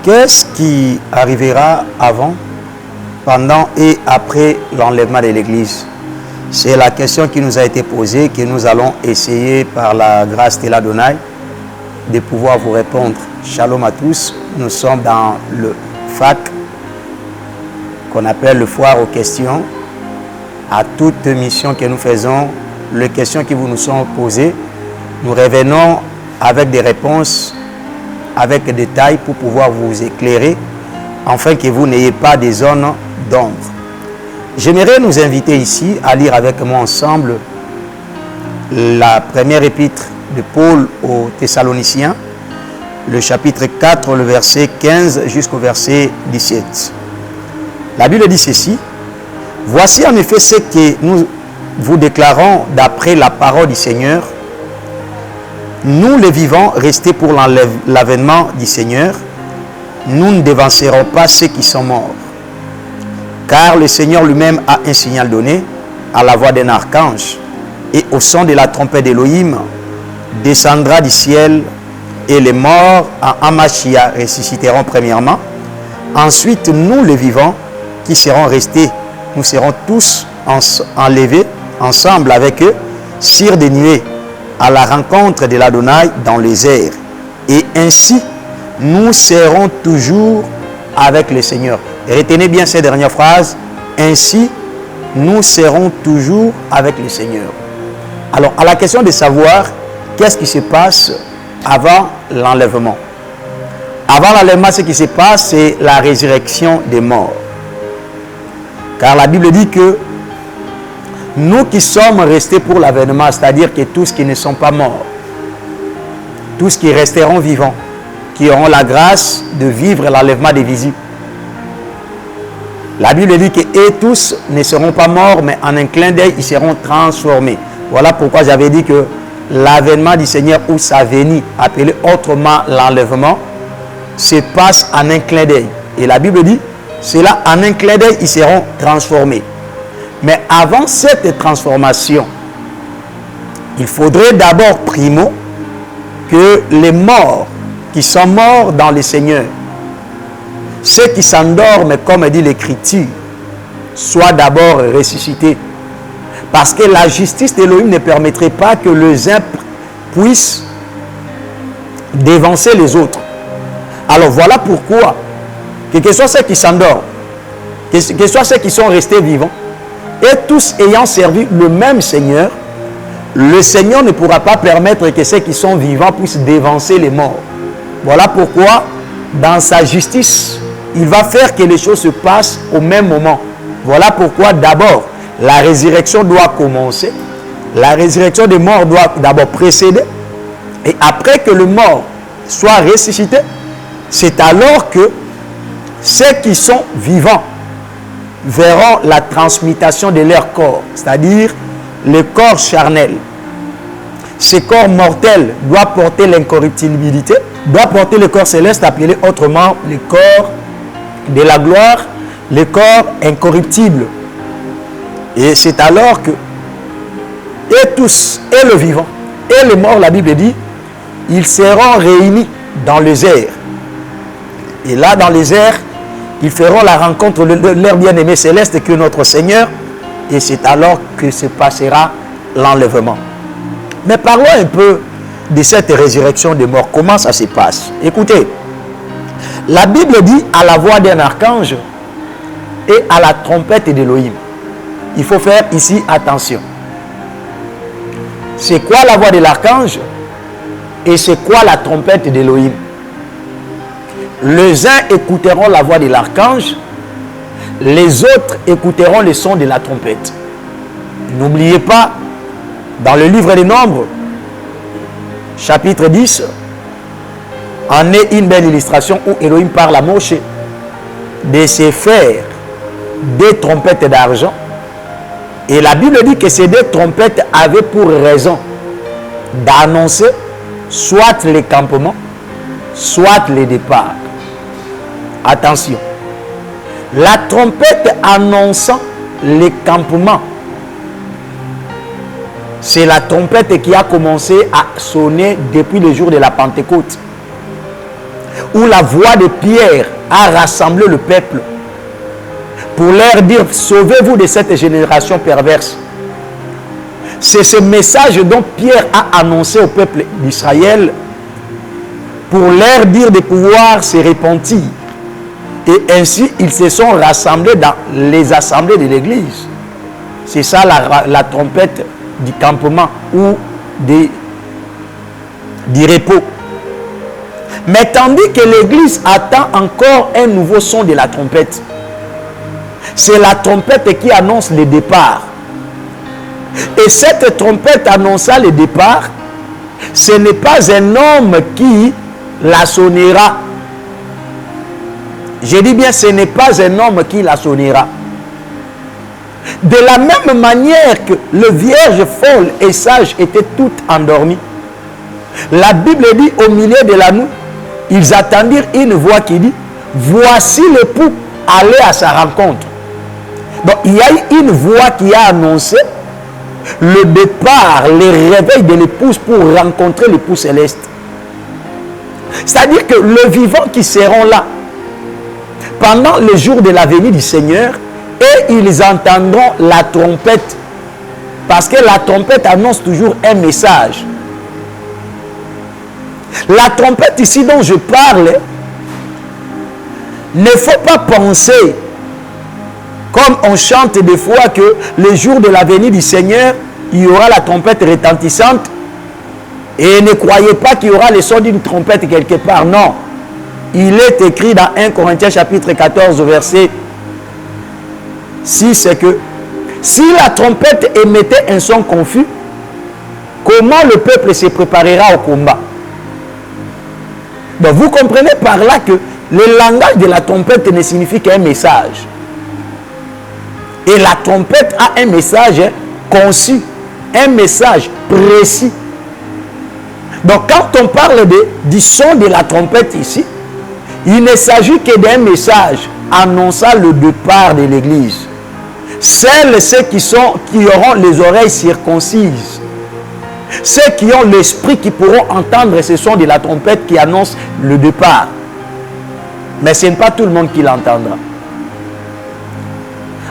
Qu'est-ce qui arrivera avant, pendant et après l'enlèvement de l'Église? C'est la question qui nous a été posée, que nous allons essayer par la grâce de l'Adonai de pouvoir vous répondre. Shalom à tous, nous sommes dans le FAQ qu'on appelle le foire aux questions. À toute mission que nous faisons, les questions qui vous nous sont posées, nous revenons avec des réponses, avec des détails pour pouvoir vous éclairer, afin que vous n'ayez pas des zones d'ombre. J'aimerais nous inviter ici à lire avec moi ensemble la première épître de Paul aux Thessaloniciens, le chapitre 4, le verset 15 jusqu'au verset 17. La Bible dit ceci: « Voici en effet ce que nous vous déclarons d'après la parole du Seigneur. Nous les vivants, restés pour l'avènement du Seigneur, nous ne dévancerons pas ceux qui sont morts. Car le Seigneur lui-même a un signal donné à la voix d'un archange, et au son de la trompette d'Élohim descendra du ciel, et les morts en Amashia ressusciteront premièrement. Ensuite, nous les vivants qui serons restés, nous serons tous enlevés ensemble avec eux sur des nuées à la rencontre de l'Adonai dans les airs. Et ainsi, nous serons toujours avec le Seigneur. » Retenez bien ces dernières phrases. Ainsi, nous serons toujours avec le Seigneur. Alors, à la question de savoir qu'est-ce qui se passe avant l'enlèvement. Avant l'enlèvement, ce qui se passe, c'est la résurrection des morts. Car la Bible dit que nous qui sommes restés pour l'avènement, c'est-à-dire que tous qui ne sont pas morts, tous qui resteront vivants, qui auront la grâce de vivre l'enlèvement des visibles. La Bible dit que et tous ne seront pas morts, mais en un clin d'œil, ils seront transformés. Voilà pourquoi j'avais dit que l'avènement du Seigneur ou sa venue, appelé autrement l'enlèvement, se passe en un clin d'œil. Et la Bible dit, c'est là, en un clin d'œil, ils seront transformés. Mais avant cette transformation, il faudrait d'abord, primo, que les morts qui sont morts dans le Seigneur, ceux qui s'endorment, comme dit l'Écriture, soient d'abord ressuscités. Parce que la justice d'Élohim ne permettrait pas que les uns puissent dévancer les autres. Alors voilà pourquoi, que ce soit ceux qui s'endorment, que ce soit ceux qui sont restés vivants, et tous ayant servi le même Seigneur, le Seigneur ne pourra pas permettre que ceux qui sont vivants puissent dévancer les morts. Voilà pourquoi, dans sa justice, il va faire que les choses se passent au même moment. Voilà pourquoi, d'abord, la résurrection doit commencer. La résurrection des morts doit d'abord précéder. Et après que le mort soit ressuscité, c'est alors que ceux qui sont vivants verront la transmutation de leur corps, c'est-à-dire le corps charnel. Ce corps mortel doit porter l'incorruptibilité, doit porter le corps céleste, appelé autrement le corps de la gloire, le corps incorruptible. Et c'est alors que, et tous, et le vivant, et le mort, la Bible dit, ils seront réunis dans les airs. Et là, dans les airs, ils feront la rencontre de leur bien-aimé céleste que notre Seigneur, et c'est alors que se passera l'enlèvement. Mais parlons un peu de cette résurrection des morts. Comment ça se passe? Écoutez, la Bible dit à la voix d'un archange et à la trompette d'Élohim. Il faut faire ici attention. C'est quoi la voix de l'archange et c'est quoi la trompette d'Élohim? Les uns écouteront la voix de l'archange, les autres écouteront le son de la trompette. N'oubliez pas, dans le livre des Nombres, chapitre 10, en est une belle illustration où Elohim parle à Moshe de se faire des trompettes d'argent. Et la Bible dit que ces deux trompettes avaient pour raison d'annoncer soit les campements, soit les départs. Attention, la trompette annonçant les campements, c'est la trompette qui a commencé à sonner depuis le jour de la Pentecôte. où la voix de Pierre a rassemblé le peuple pour leur dire, sauvez-vous de cette génération perverse. C'est ce message dont Pierre a annoncé au peuple d'Israël pour leur dire de pouvoir se repentir. Et ainsi, ils se sont rassemblés dans les assemblées de l'église. C'est ça la trompette du campement ou du repos. Mais tandis que l'église attend encore un nouveau son de la trompette. C'est la trompette qui annonce le départ. Et cette trompette annonçant le départ, ce n'est pas un homme qui la sonnera. Je dis bien, ce n'est pas un homme qui la sonnera. De la même manière que le vierge folle et sage étaient toutes endormies, la Bible dit au milieu de la nuit, ils attendirent une voix qui dit, voici l'époux, allez à sa rencontre. Donc il y a eu une voix qui a annoncé le départ, le réveil de l'épouse pour rencontrer l'époux céleste. C'est-à-dire que le vivant qui seront là pendant le jour de la venue du Seigneur, et ils entendront la trompette, parce que la trompette annonce toujours un message. La trompette ici dont je parle, ne faut pas penser, comme on chante des fois, que le jour de la venue du Seigneur, il y aura la trompette retentissante, et ne croyez pas qu'il y aura le son d'une trompette quelque part. Non. Il est écrit dans 1 Corinthiens chapitre 14, verset 6, c'est que si la trompette émettait un son confus, comment le peuple se préparera au combat? Donc vous comprenez par là que le langage de la trompette ne signifie qu'un message. Et la trompette a un message conçu, un message précis. Donc quand on parle du son de la trompette ici, il ne s'agit que d'un message annonçant le départ de l'église. Ceux qui auront les oreilles circoncises, ceux qui ont l'esprit qui pourront entendre ce son de la trompette qui annonce le départ. Mais ce n'est pas tout le monde qui l'entendra.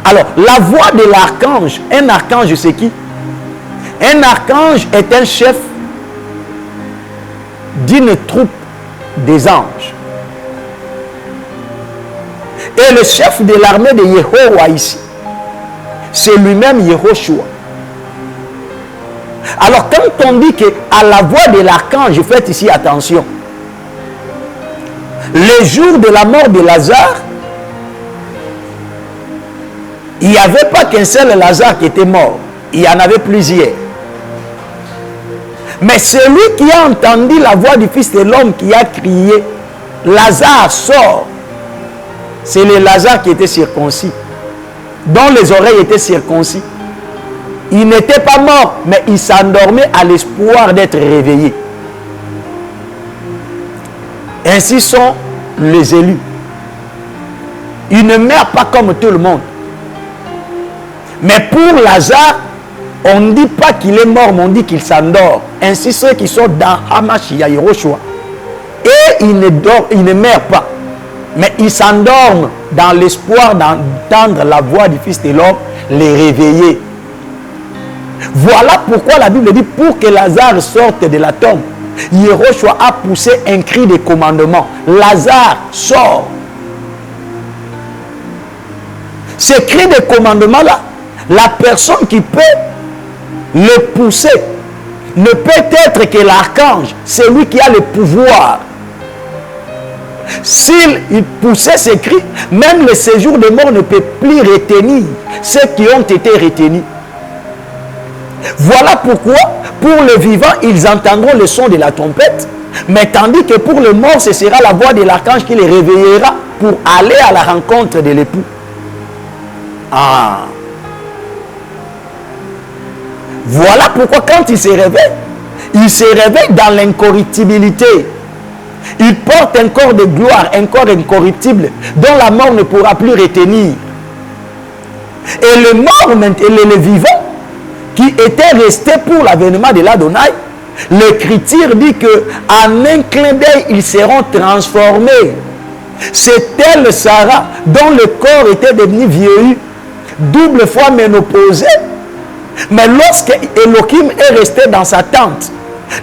Alors, la voix de l'archange, un archange c'est qui? Un archange est un chef d'une troupe des anges. Et le chef de l'armée de Yehowa ici, c'est lui-même Yehoshua. Alors quand on dit qu'à la voix de l'archange, faites ici attention. Le jour de la mort de Lazare, il n'y avait pas qu'un seul Lazare qui était mort. Il y en avait plusieurs. Mais celui qui a entendu la voix du Fils de l'homme qui a crié, Lazare sort, c'est le Lazare qui était circoncis, dont les oreilles étaient circoncis. Il n'était pas mort, mais il s'endormait à l'espoir d'être réveillé. Ainsi sont les élus. Ils ne meurent pas comme tout le monde. Mais pour Lazare, on ne dit pas qu'il est mort, mais on dit qu'il s'endort. Ainsi ceux qui sont dans Hamashia, Yehoshua, et ils ne meurent pas. Mais ils s'endorment dans l'espoir d'entendre la voix du Fils de l'homme les réveiller. Voilà pourquoi la Bible dit, pour que Lazare sorte de la tombe, Yehoshua a poussé un cri de commandement. Lazare, sort. Ce cri de commandement-là, la personne qui peut le pousser ne peut être que l'archange, c'est lui qui a le pouvoir. S'il poussait ces cris, même le séjour de mort ne peut plus retenir ceux qui ont été retenus. Voilà pourquoi, pour le vivant, ils entendront le son de la trompette, mais tandis que pour le mort, ce sera la voix de l'archange qui les réveillera pour aller à la rencontre de l'époux. Ah! Voilà pourquoi quand il se réveille dans l'incorruptibilité. Il porte un corps de gloire, un corps incorruptible, dont la mort ne pourra plus retenir. Et le mort, et le vivant, qui était resté pour l'avènement de l'Adonai, L'Écriture dit que en un clin d'œil, ils seront transformés. C'est elle, Sarah, dont le corps était devenu vieilli, double fois ménopausé. Mais lorsque Elohim est resté dans sa tente,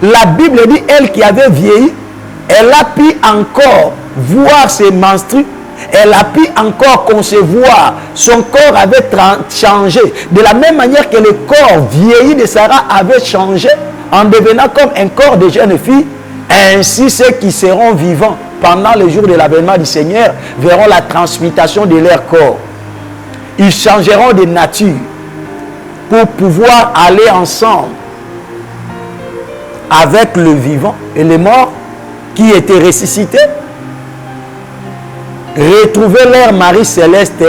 la Bible dit, elle qui avait vieilli, elle a pu encore voir ses menstrues, elle a pu encore concevoir, son corps avait changé. De la même manière que le corps vieilli de Sarah avait changé, en devenant comme un corps de jeune fille, ainsi ceux qui seront vivants pendant le jour de l'avènement du Seigneur verront la transmutation de leur corps. Ils changeront de nature pour pouvoir aller ensemble avec le vivant et les morts qui étaient ressuscités, retrouver leur mari céleste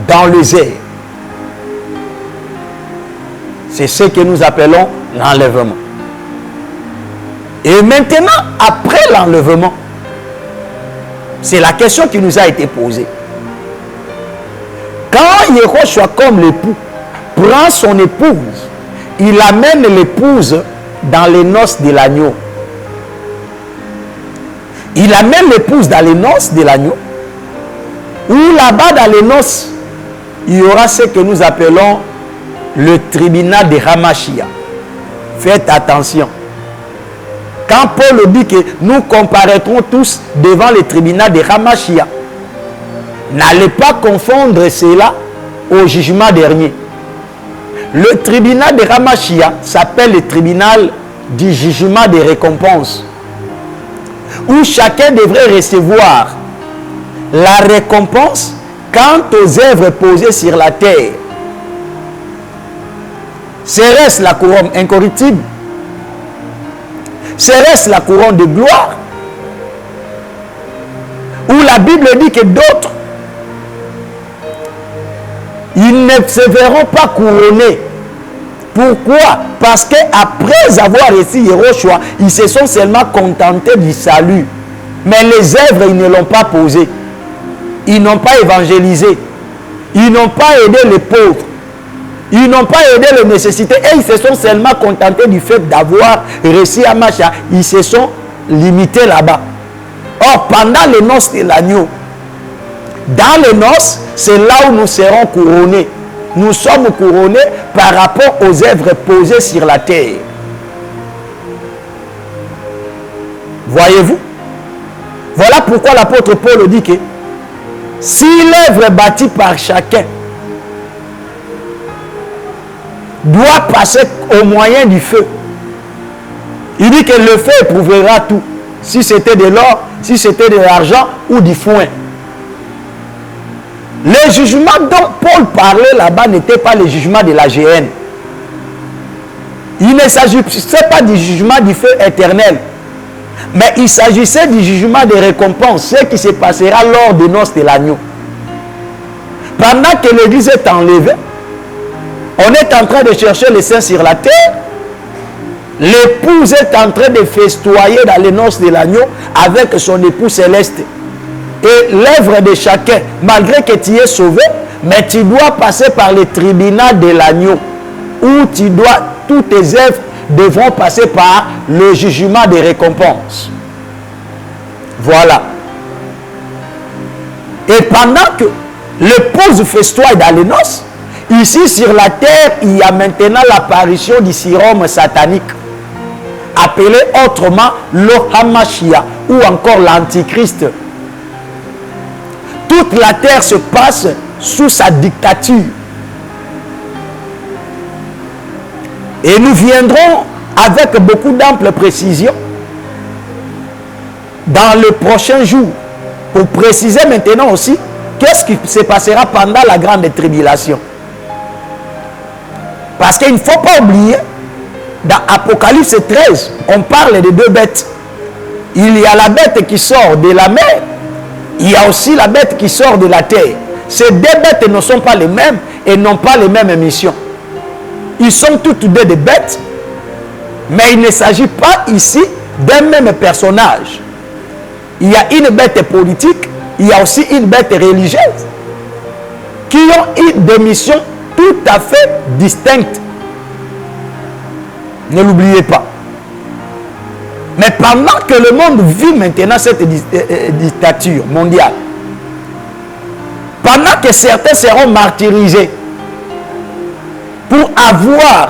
dans les airs. C'est ce que nous appelons l'enlèvement. Et maintenant, après l'enlèvement, c'est la question qui nous a été posée. Quand Yehoshua, comme l'époux, prend son épouse, il amène l'épouse dans les noces de l'agneau. Il amène l'épouse dans les noces de l'agneau, où là-bas dans les noces, il y aura ce que nous appelons le tribunal de Hamashia. Faites attention. Quand Paul dit que nous comparaîtrons tous devant le tribunal de Hamashia, n'allez pas confondre cela au jugement dernier. Le tribunal de Hamashia s'appelle le tribunal du jugement des récompenses, où chacun devrait recevoir la récompense quant aux œuvres posées sur la terre. Serait-ce la couronne incorruptible? Serait-ce la couronne de gloire? Où la Bible dit que d'autres, ils ne se verront pas couronnés. Pourquoi? Parce qu'après avoir reçu Yehoshua, ils se sont seulement contentés du salut. Mais les œuvres, ils ne l'ont pas posé. Ils n'ont pas évangélisé. Ils n'ont pas aidé les pauvres. Ils n'ont pas aidé les nécessités. Et ils se sont seulement contentés du fait d'avoir reçu Hamashia. Ils se sont limités là-bas. Or, pendant les noces de l'agneau, dans les noces, c'est là où nous serons couronnés. Nous sommes couronnés par rapport aux œuvres posées sur la terre. Voyez-vous? Voilà pourquoi l'apôtre Paul dit que si l'œuvre bâtie par chacun doit passer au moyen du feu, il dit que le feu éprouvera tout. Si c'était de l'or, si c'était de l'argent ou du foin. Le jugement dont Paul parlait là-bas n'était pas le jugement de la géhenne. Il ne s'agissait pas du jugement du feu éternel. Mais il s'agissait du jugement des récompenses, ce qui se passera lors des noces de l'agneau. Pendant que l'église est enlevée, on est en train de chercher les saints sur la terre. L'épouse est en train de festoyer dans les noces de l'agneau avec son époux céleste. Et l'œuvre de chacun, malgré que tu es sauvé, mais tu dois passer par le tribunal de l'agneau, où toutes tes œuvres devront passer par le jugement des récompenses. Voilà. Et pendant que l'épouse festoie dans les noces, ici sur la terre, il y a maintenant l'apparition du sérum satanique, appelé autrement le Hamashia, ou encore l'Antichrist. Toute la terre se passe sous sa dictature. Et nous viendrons avec beaucoup d'ample précision dans le prochain jour pour préciser maintenant aussi qu'est-ce qui se passera pendant la grande tribulation. Parce qu'il ne faut pas oublier, dans Apocalypse 13, on parle de deux bêtes. Il y a la bête qui sort de la mer, il y a aussi la bête qui sort de la terre. Ces deux bêtes ne sont pas les mêmes et n'ont pas les mêmes missions. Ils sont toutes deux des bêtes, mais il ne s'agit pas ici d'un même personnage. Il y a une bête politique, il y a aussi une bête religieuse, qui ont eu des missions tout à fait distinctes. Ne l'oubliez pas. Mais pendant que le monde vit maintenant cette dictature mondiale, pendant que certains seront martyrisés pour avoir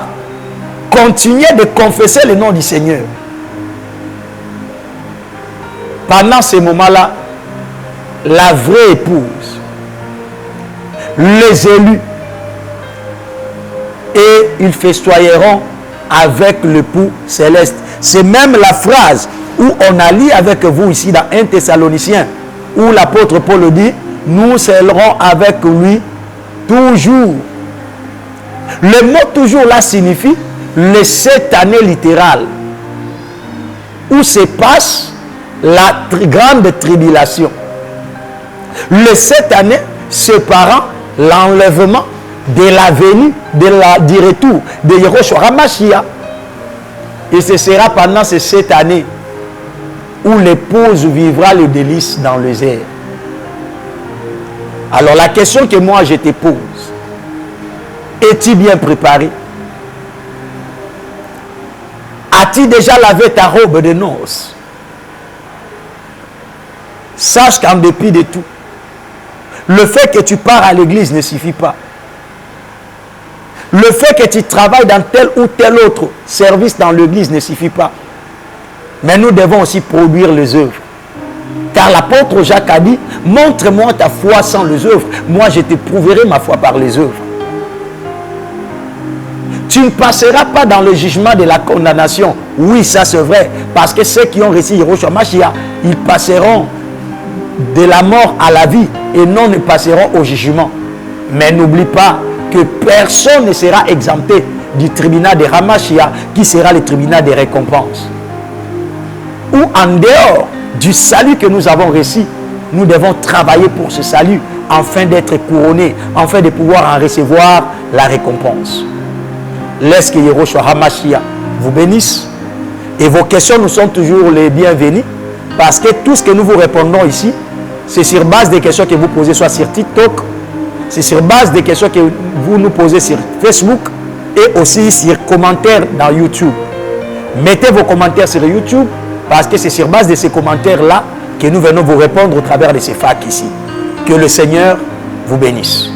continué de confesser le nom du Seigneur, pendant ces moments-là, la vraie épouse, les élus, et ils festoieront avec l'époux céleste. C'est même la phrase où on a lu avec vous ici dans 1 Thessaloniciens, où l'apôtre Paul dit, nous serons avec lui toujours. Le mot toujours là signifie les 7 années littérales où se passe la grande tribulation. Les 7 années séparant l'enlèvement de la venue, du retour de Yehoshua HaMashiach. Et ce sera pendant ces 7 années où l'épouse vivra les délices dans les airs. Alors la question que moi je te pose, es-tu bien préparé? As-tu déjà lavé ta robe de noces? Sache qu'en dépit de tout, le fait que tu pars à l'église ne suffit pas. Le fait que tu travailles dans tel ou tel autre service dans l'église ne suffit pas. Mais nous devons aussi produire les œuvres. Car l'apôtre Jacques a dit, montre-moi ta foi sans les œuvres. Moi, je te prouverai ma foi par les œuvres. Tu ne passeras pas dans le jugement de la condamnation. Oui, ça c'est vrai. Parce que ceux qui ont reçu Yehoshua HaMashiach, ils passeront de la mort à la vie et non ne passeront au jugement. Mais n'oublie pas que personne ne sera exempté du tribunal de HaMashiach qui sera le tribunal des récompenses. Ou en dehors du salut que nous avons reçu, nous devons travailler pour ce salut afin d'être couronnés, afin de pouvoir en recevoir la récompense. Laisse que Yehoshua HaMashiach vous bénisse et vos questions nous sont toujours les bienvenues parce que tout ce que nous vous répondons ici, c'est sur base des questions que vous posez soit sur TikTok, c'est sur base des questions que vous nous posez sur Facebook et aussi sur commentaires dans YouTube. Mettez vos commentaires sur YouTube parce que c'est sur base de ces commentaires-là que nous venons vous répondre au travers de ces facs ici. Que le Seigneur vous bénisse.